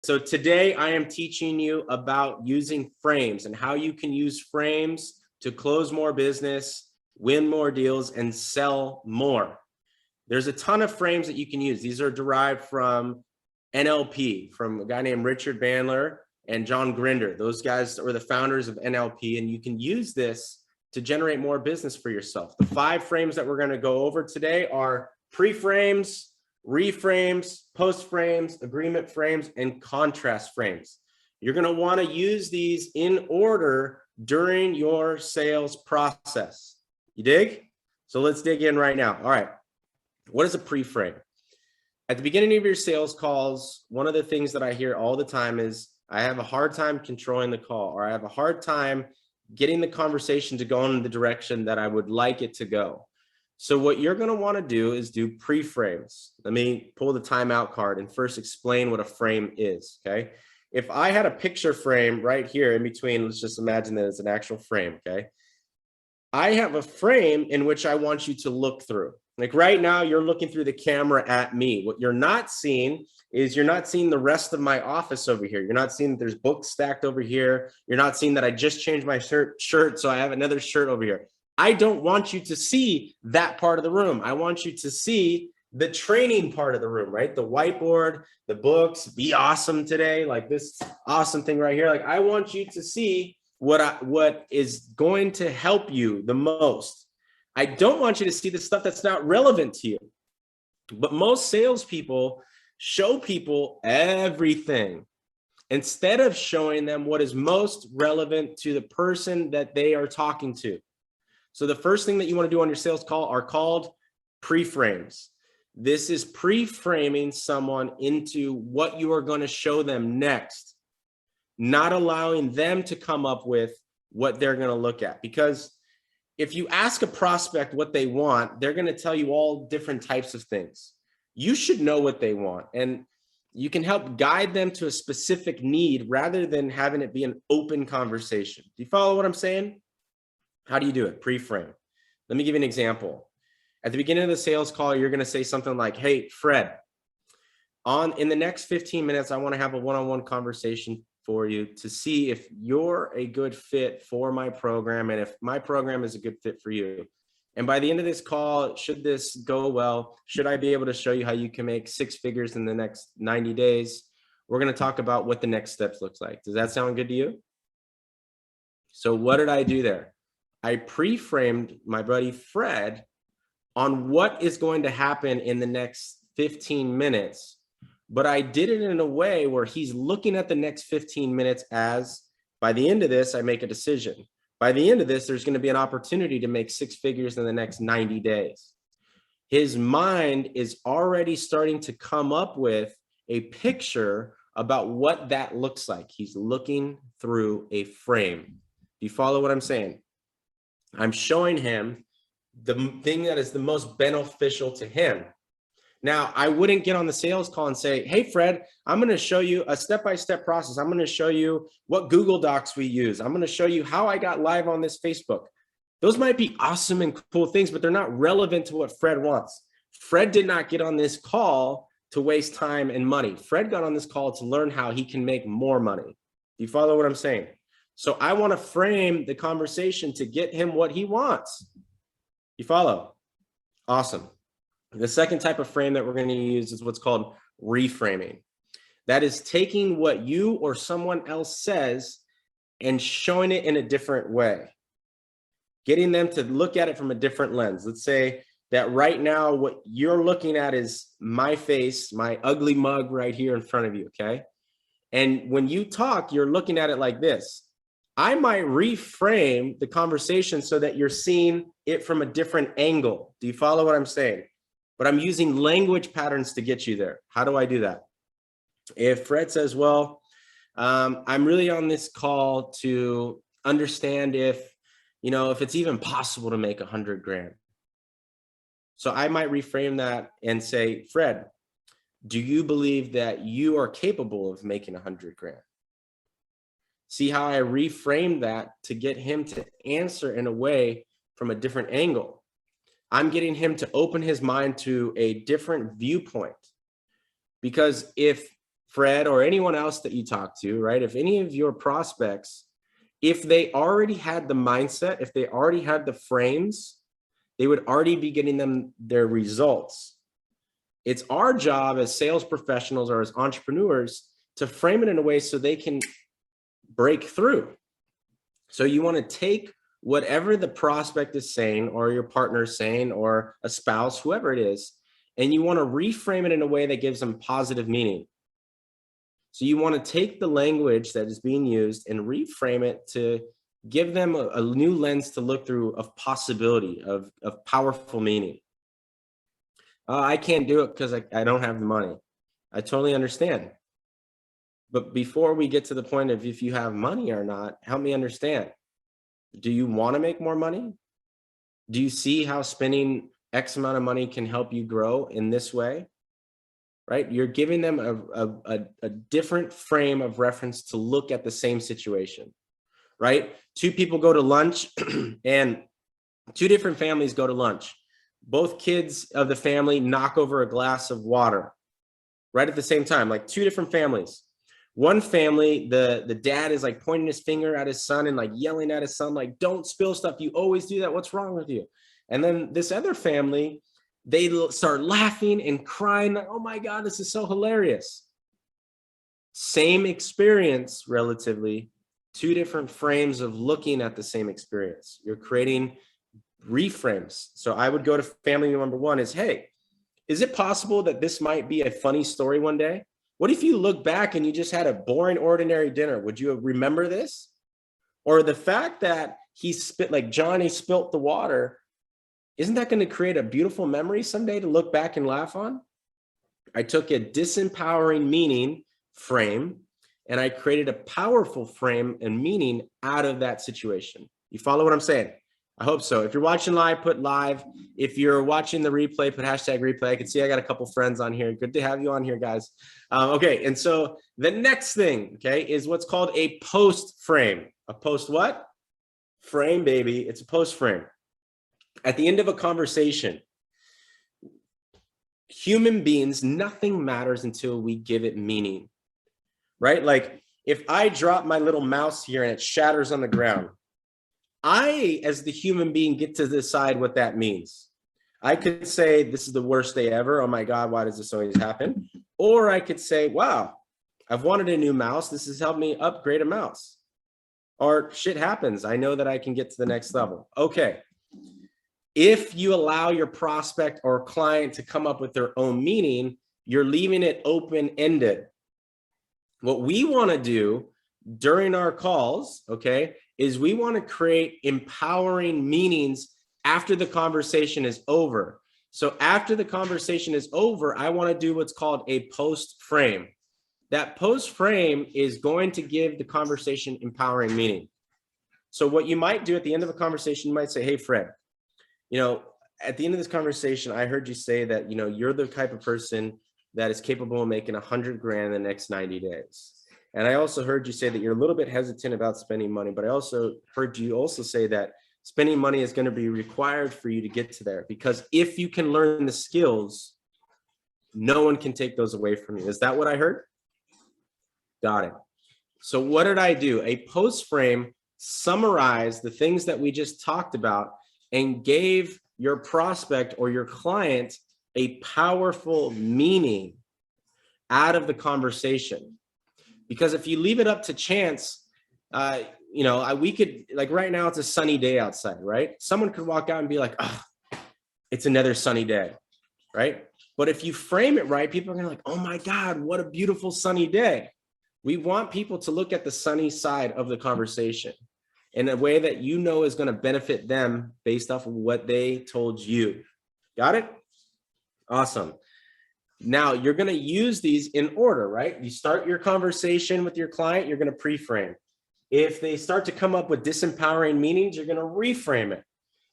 So today I am teaching you about using frames and how you can use frames to close more business, win more deals, and sell more. There's a ton of frames that you can use. These are derived from NLP, from a guy named Richard Bandler and John Grinder. Those guys were the founders of NLP, and you can use this to generate more business for yourself. The 5 frames that we're going to go over today are preframes, reframes, postframes, agreement frames, and contrast frames. You're going to want to use these in order during your sales process. You dig? So let's dig in right now. All right. What is a preframe? At the beginning of your sales calls, one of the things that I hear all the time is, I have a hard time controlling the call, or I have a hard time getting the conversation to go in the direction that I would like it to go. So what you're going to want to do is do preframes. Let me pull the timeout card and first explain what a frame is. Okay. If I had a picture frame right here in between, let's just imagine that it's an actual frame. Okay. I have a frame in which I want you to look through. Like right now, you're looking through the camera at me. What you're not seeing is you're not seeing the rest of my office over here. You're not seeing that there's books stacked over here. You're not seeing that I just changed my shirt, so I have another shirt over here. I don't want you to see that part of the room. I want you to see the training part of the room, right? The whiteboard, the books, be awesome today, like this awesome thing right here. Like I want you to see what is going to help you the most. I don't want you to see the stuff that's not relevant to you. But most salespeople show people everything instead of showing them what is most relevant to the person that they are talking to. So the first thing that you want to do on your sales call are called preframes. This is pre-framing someone into what you are going to show them next, not allowing them to come up with what they're going to look at. Because if you ask a prospect what they want, they're going to tell you all different types of things. You should know what they want, and you can help guide them to a specific need rather than having it be an open conversation. Do you follow what I'm saying? How do you do it? Pre-frame. Let me give you an example. At the beginning of the sales call, you're going to say something like, hey, Fred, in the next 15 minutes, I want to have a one-on-one conversation for you to see if you're a good fit for my program and if my program is a good fit for you. And by the end of this call, should this go well, should I be able to show you how you can make 6 figures in the next 90 days? We're going to talk about what the next steps looks like. Does that sound good to you? So what did I do there? I pre-framed my buddy Fred on what is going to happen in the next 15 minutes. But I did it in a way where he's looking at the next 15 minutes as, by the end of this, I make a decision. By the end of this, there's going to be an opportunity to make 6 figures in the next 90 days. His mind is already starting to come up with a picture about what that looks like. He's looking through a frame. Do you follow what I'm saying? I'm showing him the thing that is the most beneficial to him. Now, I wouldn't get on the sales call and say, hey, Fred, I'm going to show you a step-by-step process. I'm going to show you what Google Docs we use. I'm going to show you how I got live on this Facebook. Those might be awesome and cool things, but they're not relevant to what Fred wants. Fred did not get on this call to waste time and money. Fred got on this call to learn how he can make more money. Do you follow what I'm saying? So I want to frame the conversation to get him what he wants. You follow? Awesome. The second type of frame that we're going to use is what's called reframing. That is taking what you or someone else says and showing it in a different way, getting them to look at it from a different lens. Let's say that right now, what you're looking at is my face, my ugly mug right here in front of you, okay? And when you talk, you're looking at it like this. I might reframe the conversation so that you're seeing it from a different angle. Do you follow what I'm saying? But I'm using language patterns to get you there. How do I do that? If Fred says, well, I'm really on this call to understand if it's even possible to make 100 grand. So I might reframe that and say, Fred, do you believe that you are capable of making 100 grand? See how I reframe that to get him to answer in a way from a different angle. I'm getting him to open his mind to a different viewpoint. Because if Fred, or anyone else that you talk to, right? If any of your prospects, if they already had the mindset, if they already had the frames, they would already be getting them their results. It's our job as sales professionals or as entrepreneurs to frame it in a way so they can break through. So you want to take whatever the prospect is saying, or your partner is saying, or a spouse, whoever it is, and you want to reframe it in a way that gives them positive meaning. So you want to take the language that is being used and reframe it to give them a new lens to look through of possibility, of powerful meaning. I can't do it because I don't have the money. I totally understand. But before we get to the point of if you have money or not, help me understand. Do you want to make more money? Do you see how spending X amount of money can help you grow in this way? Right? You're giving them a different frame of reference to look at the same situation, right? Two people go to lunch and two different families go to lunch. Both kids of the family knock over a glass of water right at the same time, like two different families. One family, the dad is like pointing his finger at his son and like yelling at his son, like, don't spill stuff. You always do that. What's wrong with you? And then this other family, they start laughing and crying, like, oh my God, this is so hilarious. Same experience, relatively, two different frames of looking at the same experience. You're creating reframes. So I would go to family number one is, hey, is it possible that this might be a funny story one day? What if you look back and you just had a boring, ordinary dinner? Would you remember this? Or the fact that he spit, like Johnny spilt the water, isn't that going to create a beautiful memory someday to look back and laugh on? I took a disempowering meaning frame and I created a powerful frame and meaning out of that situation. You follow what I'm saying? I hope so. If you're watching live, put live. If you're watching the replay, put hashtag replay. I can see I got a couple friends on here. Good to have you on here, guys. Okay, and so the next thing, okay, is what's called a post frame. A post what? Frame, baby. It's a post frame. At the end of a conversation, human beings, nothing matters until we give it meaning, right? Like if I drop my little mouse here and it shatters on the ground, I, as the human being, get to decide what that means. I could say, this is the worst day ever. Oh my God, why does this always happen? Or I could say, wow, I've wanted a new mouse. This has helped me upgrade a mouse. Or shit happens. I know that I can get to the next level. Okay. If you allow your prospect or client to come up with their own meaning, you're leaving it open-ended. What we want to do during our calls, okay, is we want to create empowering meanings after the conversation is over. So after the conversation is over, I want to do what's called a post frame. That post frame is going to give the conversation empowering meaning. So what you might do at the end of a conversation, you might say, hey, Fred, you know, at the end of this conversation, I heard you say that, you know, you're the type of person that is capable of making 100 grand in the next 90 days. And I also heard you say that you're a little bit hesitant about spending money, but I also heard you also say that spending money is going to be required for you to get to there, because if you can learn the skills, no one can take those away from you. Is that what I heard? Got it. So what did I do? A post frame summarized the things that we just talked about and gave your prospect or your client a powerful meaning out of the conversation. Because if you leave it up to chance, you know, we could, like right now, it's a sunny day outside, right? Someone could walk out and be like, oh, it's another sunny day, right? But if you frame it right, people are gonna like, oh my God, what a beautiful sunny day. We want people to look at the sunny side of the conversation in a way that you know is gonna benefit them based off of what they told you. Got it? Awesome. Now you're going to use these in order, right? You start your conversation with your client, you're going to pre-frame. If they start to come up with disempowering meanings, you're going to reframe it.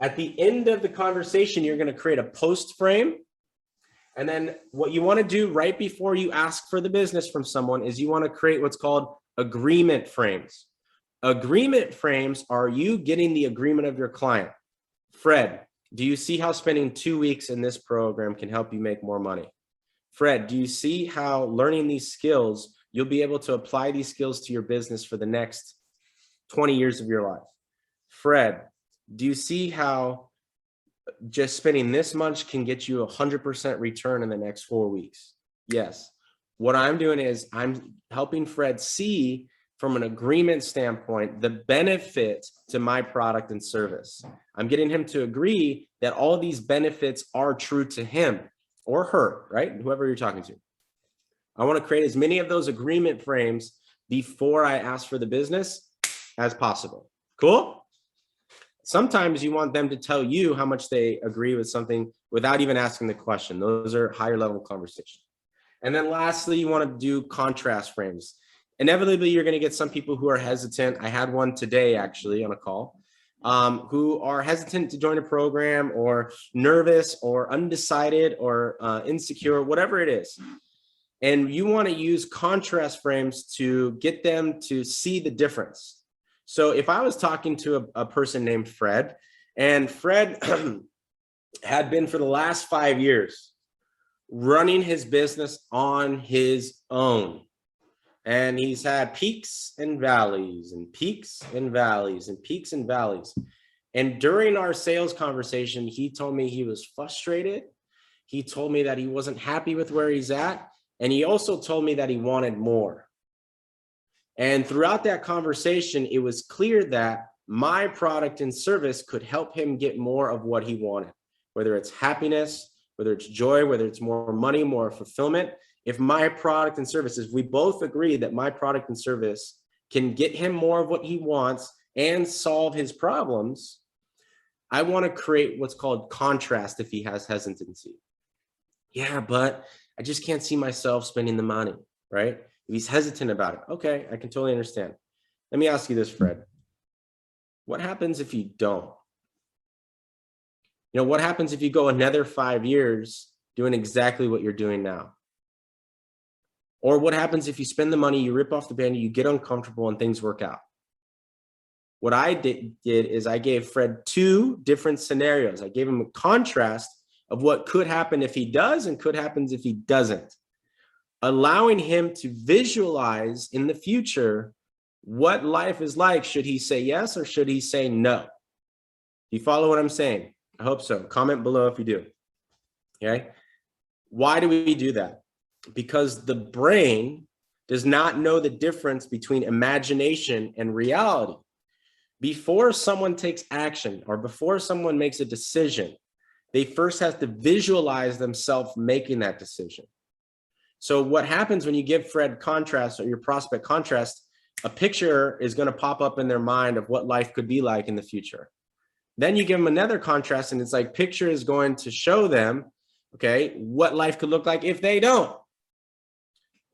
At the end of the conversation, you're going to create a post frame. And then what you want to do right before you ask for the business from someone is you want to create what's called agreement frames. Agreement frames are you getting the agreement of your client. Fred, do you see how spending 2 weeks in this program can help you make more money? Fred, do you see how learning these skills, you'll be able to apply these skills to your business for the next 20 years of your life? Fred, do you see how just spending this much can get you 100% return in the next 4 weeks? Yes. What I'm doing is I'm helping Fred see from an agreement standpoint the benefit to my product and service. I'm getting him to agree that all these benefits are true to him or her, right? Whoever you're talking to. I want to create as many of those agreement frames before I ask for the business as possible. Cool? Sometimes you want them to tell you how much they agree with something without even asking the question. Those are higher level conversations. And then lastly, you want to do contrast frames. Inevitably, you're going to get some people who are hesitant. I had one today actually on a call, who are hesitant to join a program or nervous or undecided or insecure, whatever it is. And you want to use contrast frames to get them to see the difference. So if I was talking to a person named Fred, and Fred had been for the last 5 years running his business on his own, and he's had peaks and valleys and peaks and valleys and peaks and valleys. And during our sales conversation, he told me he was frustrated. He told me that he wasn't happy with where he's at. And he also told me that he wanted more. And throughout that conversation, it was clear that my product and service could help him get more of what he wanted, whether it's happiness, whether it's joy, whether it's more money, more fulfillment. If my product and services, we both agree that my product and service can get him more of what he wants and solve his problems, I want to create what's called contrast if he has hesitancy. Yeah, but I just can't see myself spending the money, right? If he's hesitant about it, okay, I can totally understand. Let me ask you this, Fred. What happens if you don't? You know, what happens if you go another 5 years doing exactly what you're doing now? Or what happens if you spend the money, you rip off the band, you get uncomfortable and things work out? What I did is I gave Fred 2 different scenarios. I gave him a contrast of what could happen if he does and could happen if he doesn't, allowing him to visualize in the future what life is like. Should he say yes or should he say no? You follow what I'm saying? I hope so. Comment below if you do. Okay. Why do we do that? Because the brain does not know the difference between imagination and reality. Before someone takes action or before someone makes a decision, they first have to visualize themselves making that decision. So what happens when you give Fred contrast or your prospect contrast, a picture is going to pop up in their mind of what life could be like in the future. Then you give them another contrast and it's like picture is going to show them, okay, what life could look like if they don't.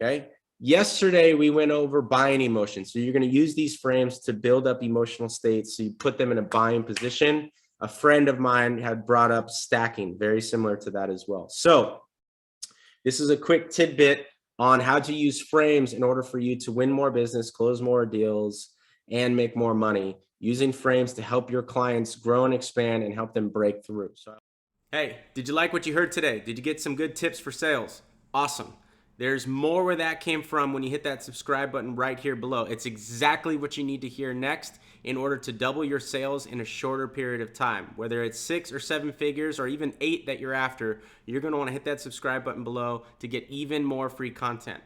Okay. Yesterday, we went over buying emotions. So you're going to use these frames to build up emotional states. So you put them in a buying position. A friend of mine had brought up stacking, very similar to that as well. So this is a quick tidbit on how to use frames in order for you to win more business, close more deals, and make more money, using frames to help your clients grow and expand and help them break through. So, hey, did you like what you heard today? Did you get some good tips for sales? Awesome. There's more where that came from when you hit that subscribe button right here below. It's exactly what you need to hear next in order to double your sales in a shorter period of time. Whether it's 6 or 7 figures or even 8 that you're after, you're going to want to hit that subscribe button below to get even more free content.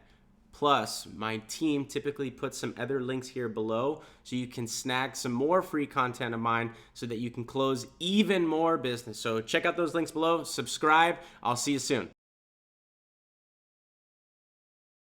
Plus, my team typically puts some other links here below so you can snag some more free content of mine so that you can close even more business. So check out those links below, subscribe. I'll see you soon.